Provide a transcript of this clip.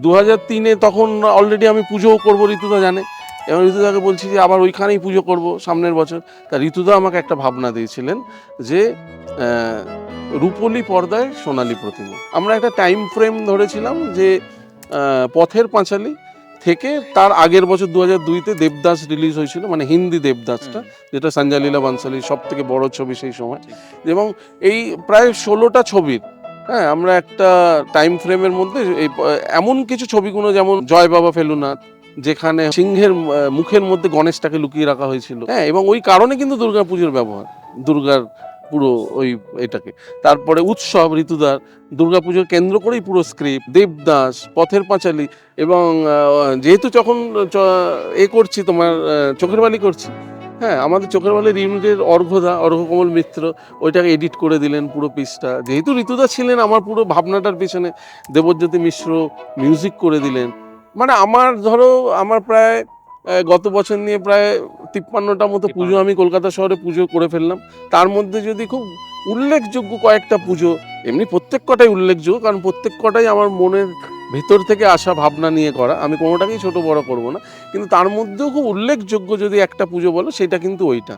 2003-এ তখন অলরেডি আমি পুজোও করবো, ঋতুদা জানে। এবং ঋতুদাকে বলছি যে আবার ওইখানেই পুজো করব সামনের বছর। তা ঋতুদা আমাকে একটা ভাবনা দিয়েছিলেন যে রূপোলি পর্দায় সোনালী প্রতিমা। আমরা একটা টাইম ফ্রেম ধরেছিলাম যে পথের পাঁচালী থেকে তার আগের বছর 2002-তে দেবদাস রিলিজ হয়েছিল, মানে হিন্দি দেবদাসটা, যেটা সঞ্জয় লীলা বানসালীর সব থেকে বড় ছবি সেই সময়। এবং এই প্রায় 16টা ছবির, হ্যাঁ, আমরা একটা টাইম ফ্রেমের মধ্যে এই এমন কিছু ছবিগুলো, যেমন জয় বাবা ফেলুনাথ, যেখানে সিংহের মুখের মধ্যে গণেশটাকে লুকিয়ে রাখা হয়েছিল, হ্যাঁ, এবং ওই কারণে কিন্তু দুর্গাপুজোর ব্যবহার, দুর্গার পুরো ওই এটাকে। তারপরে উৎসব, ঋতুদার দুর্গাপুজোর কেন্দ্র করেই পুরো স্ক্রিপ্ট, দেবদাস, পথের পাঁচালী। এবং যেহেতু যখন করছি তোমার চোখের বালি করছি, হ্যাঁ, আমাদের চোখের বালির ইউনিটের অর্ঘ্যকমল মিত্র ওইটাকে এডিট করে দিলেন পুরো পিসটা। যেহেতু ঋতুদা ছিলেন আমার পুরো ভাবনাটার পিছনে, দেবজ্যোতি মিশ্র মিউজিক করে দিলেন। মানে আমার ধরো আমার প্রায় গত বছর নিয়ে প্রায় 53টা মতো পুজো আমি কলকাতা শহরে পুজো করে ফেললাম। তার মধ্যে যদি খুব উল্লেখযোগ্য কয়েকটা পুজো, এমনি প্রত্যেক কটাই উল্লেখযোগ্য, কারণ প্রত্যেক কটাই আমার মনের ভেতর থেকে আসা ভাবনা নিয়ে করা, আমি কোনোটাকেই ছোট বড় করব না, কিন্তু তার মধ্যেও খুব উল্লেখযোগ্য যদি একটা পুজো বলো সেটা কিন্তু ওইটা।